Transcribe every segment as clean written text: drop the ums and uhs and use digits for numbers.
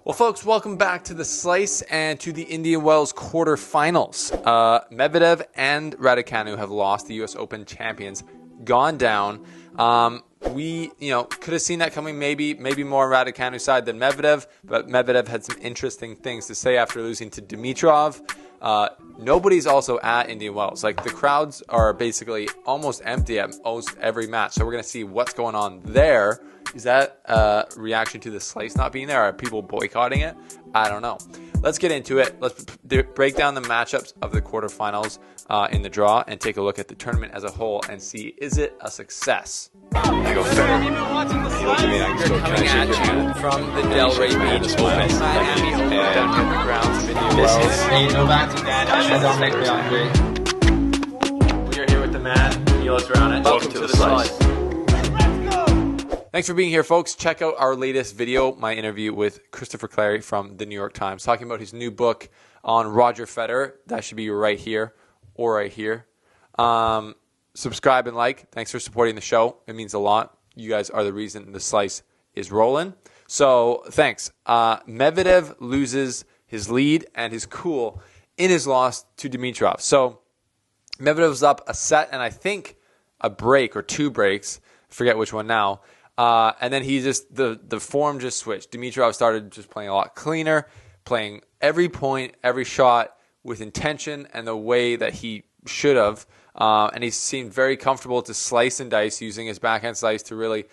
Well, folks, welcome back to the Slice and to the Indian Wells quarterfinals. Medvedev and Raducanu have lost, the U.S. Open champions, gone down. We, could have seen that coming maybe more on Raducanu's side than Medvedev, but Medvedev had some interesting things to say after losing to Dimitrov. Nobody's also at Indian Wells. Like, the crowds are basically almost empty at most every match, so we're going to see what's going on there. Is that a reaction to the Slice not being there? Are people boycotting it? I don't know. Let's get into it. Let's break down the matchups of the quarterfinals in the draw and take a look at the tournament as a whole and see, is it a success? I go Have you been watching the Slice? We're coming at you from the Delray Beach Open. Miami Open down here at the grounds of Indian Wells. We are here with the man, Milos Raonic. Welcome to the Slice. Thanks for being here, folks. Check out our latest video, my interview with Christopher Clary from the New York Times, talking about his new book on Roger Federer. That should be right here or right here. Subscribe and like. Thanks for supporting the show. It means a lot. You guys are the reason the Slice is rolling. So thanks. Medvedev loses his lead and his cool in his loss to Dimitrov. So Medvedev was up a set and I think a break or two breaks. Forget which one now. And then he just, the form just switched. Dimitrov started just playing a lot cleaner, playing every point, every shot with intention and the way that he should have. And he seemed very comfortable to slice and dice, using his backhand slice to really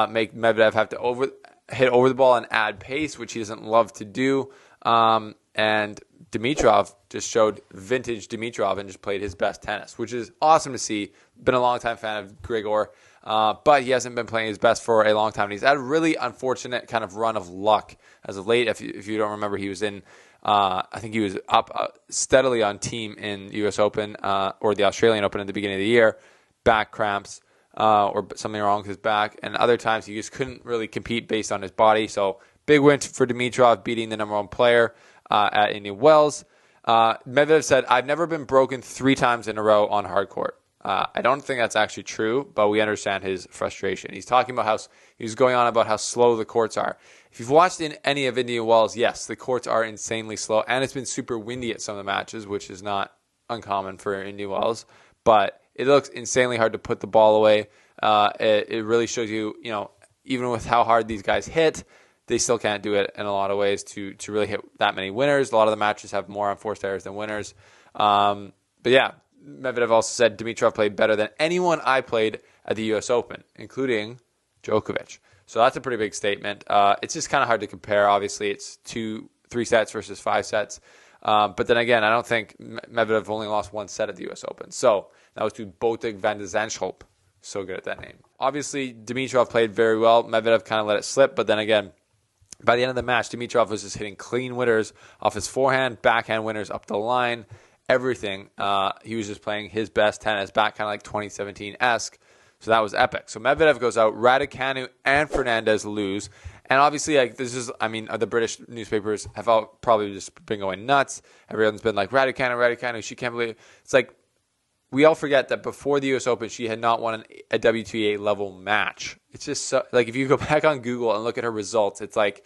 make Medvedev have to hit over the ball and add pace, which he doesn't love to do. And Dimitrov just showed vintage Dimitrov and just played his best tennis, which is awesome to see. Been a long-time fan of Grigor. But he hasn't been playing his best for a long time. And he's had a really unfortunate kind of run of luck as of late. If you don't remember, he was in, I think he was up steadily on team in U.S. Open or the Australian Open at the beginning of the year. Back cramps or something wrong with his back. And other times he just couldn't really compete based on his body. So big win for Dimitrov, beating the number one player at Indian Wells. Medvedev said, "I've never been broken 3 times in a row on hard court." I don't think that's actually true, but we understand his frustration. He's talking about he's going on about how slow the courts are. If you've watched in any of Indian Wells, yes, the courts are insanely slow, and it's been super windy at some of the matches, which is not uncommon for Indian Wells. But it looks insanely hard to put the ball away. It really shows you, even with how hard these guys hit, they still can't do it in a lot of ways to really hit that many winners. A lot of the matches have more unforced errors than winners. But yeah. Medvedev also said Dimitrov played better than anyone I played at the U.S. Open, including Djokovic. So that's a pretty big statement. It's just kind of hard to compare. Obviously, it's 2-3 sets versus 5 sets. But then again, I don't think Medvedev only lost 1 set at the U.S. Open. So that was to Botic van de Zandschulp. So good at that name. Obviously, Dimitrov played very well. Medvedev kind of let it slip. But then again, by the end of the match, Dimitrov was just hitting clean winners off his forehand, backhand winners up the line. Everything. He was just playing his best tennis back, kind of like 2017-esque. So that was epic. So Medvedev goes out. Raducanu and Fernandez lose. And obviously, the British newspapers have all probably just been going nuts. Everyone's been like, Raducanu, she can't believe it. It's like, we all forget that before the U.S. Open, she had not won a WTA level match. It's just so, like, if you go back on Google and look at her results, it's like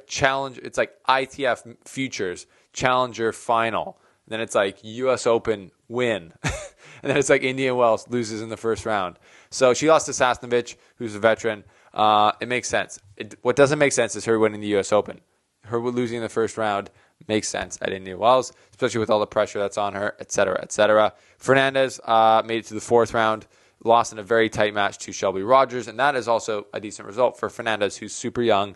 challenge. It's like ITF Futures Challenger Final. Then it's like U.S. Open win. And then it's like Indian Wells loses in the first round. So she lost to Sasnovich, who's a veteran. It makes sense. What doesn't make sense is her winning the U.S. Open. Her losing in the first round makes sense at Indian Wells, especially with all the pressure that's on her, et cetera, et cetera. Fernandez made it to the 4th round, lost in a very tight match to Shelby Rogers, and that is also a decent result for Fernandez, who's super young.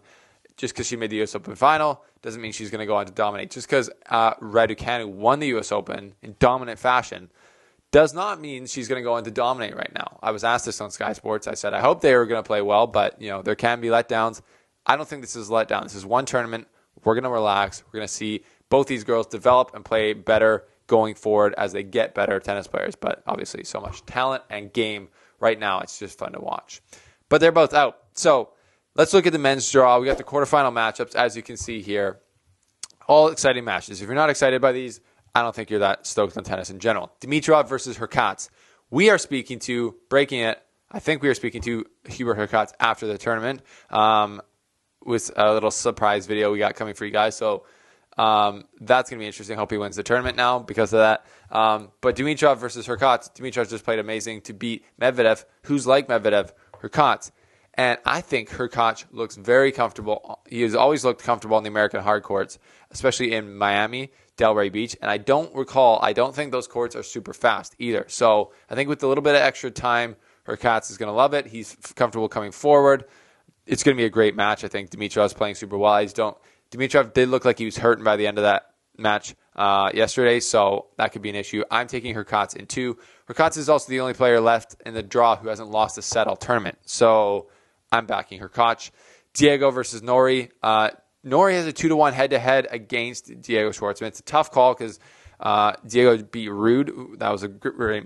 Just because she made the U.S. Open final doesn't mean she's going to go on to dominate. Just because Raducanu won the U.S. Open in dominant fashion does not mean she's going to go on to dominate right now. I was asked this on Sky Sports. I said, I hope they are going to play well, but there can be letdowns. I don't think this is a letdown. This is one tournament. We're going to relax. We're going to see both these girls develop and play better going forward as they get better tennis players. But obviously, so much talent and game right now. It's just fun to watch. But they're both out. So let's look at the men's draw. We got the quarterfinal matchups, as you can see here. All exciting matches. If you're not excited by these, I don't think you're that stoked on tennis in general. Dimitrov versus Hurkacz. We are speaking to, breaking it, I think we are speaking to Hubert Hurkacz after the tournament. with a little surprise video we got coming for you guys. So that's going to be interesting. Hope he wins the tournament now because of that. But Dimitrov versus Hurkacz. Dimitrov just played amazing to beat Medvedev, who's like Medvedev, Hurkacz. And I think Hurkacz looks very comfortable. He has always looked comfortable on the American hard courts, especially in Miami, Delray Beach. And I don't think those courts are super fast either. So I think with a little bit of extra time, Hurkacz is going to love it. He's comfortable coming forward. It's going to be a great match. I think Dimitrov's playing super well. Dimitrov did look like he was hurting by the end of that match yesterday, so that could be an issue. I'm taking Hurkacz in 2. Hurkacz is also the only player left in the draw who hasn't lost a set all tournament, so I'm backing Hurkacz. Diego versus Norrie. Norrie has a 2-1 head-to-head against Diego Schwartzman. It's a tough call because Diego beat Rude. That was a great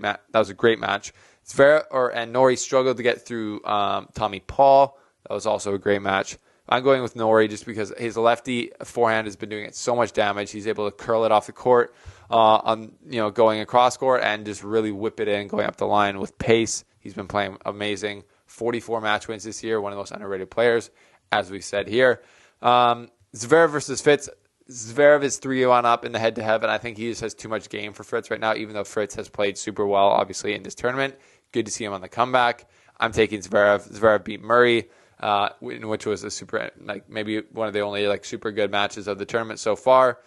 match. And Norrie struggled to get through Tommy Paul. That was also a great match. I'm going with Norrie just because his lefty forehand has been doing it so much damage. He's able to curl it off the court, going across court and just really whip it in, going up the line with pace. He's been playing amazing. 44 match wins this year, one of the most underrated players, as we said here. Zverev versus Fritz. Zverev is 3-1 up in the head-to-head, and I think he just has too much game for Fritz right now, even though Fritz has played super well, obviously, in this tournament. Good to see him on the comeback. I'm taking Zverev. Zverev beat Murray. Which was a super, maybe one of the only super good matches of the tournament so far.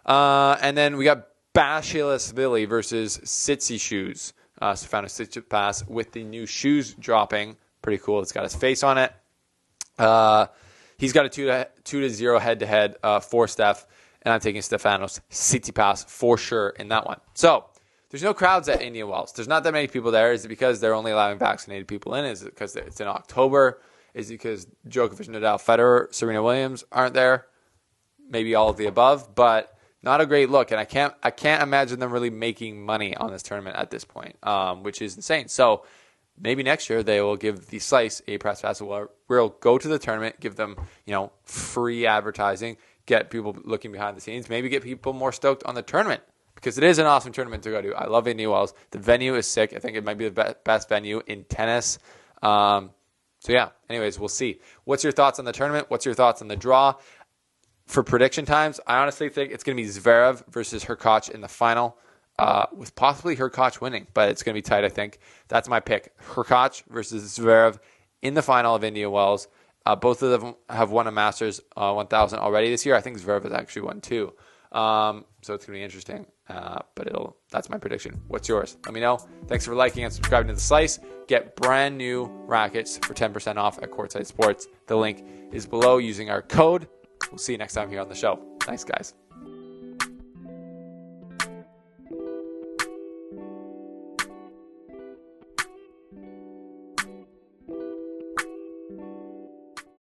And then we got Basilashvili versus Tsitsipas. Stefanos Tsitsipas with the new shoes dropping. Pretty cool. It's got his face on it. He's got a 2-0 head-to-head for Steph, and I'm taking Stefanos Tsitsipas for sure in that one. So there's no crowds at Indian Wells. There's not that many people there. Is it because they're only allowing vaccinated people in? Is it because it's in October? Is it because Djokovic, Nadal, Federer, Serena Williams aren't there? Maybe all of the above, but not a great look. And I can't imagine them really making money on this tournament at this point, which is insane. So maybe next year they will give the Slice a press pass. We'll go to the tournament, give them free advertising, get people looking behind the scenes, maybe get people more stoked on the tournament because it is an awesome tournament to go to. I love Indian Wells. The venue is sick. I think it might be the best venue in tennis. So yeah, anyways, we'll see. What's your thoughts on the tournament? What's your thoughts on the draw? For prediction times, I honestly think it's going to be Zverev versus Hurkacz in the final, with possibly Hurkacz winning, but it's going to be tight, I think. That's my pick. Hurkacz versus Zverev in the final of Indian Wells. Both of them have won a Masters 1000 already this year. I think Zverev has actually won 2. So it's going to be interesting, but that's my prediction. What's yours? Let me know. Thanks for liking and subscribing to The Slice. Get brand new rackets for 10% off at Courtside Sports. The link is below using our code. We'll see you next time here on the show. Thanks, guys.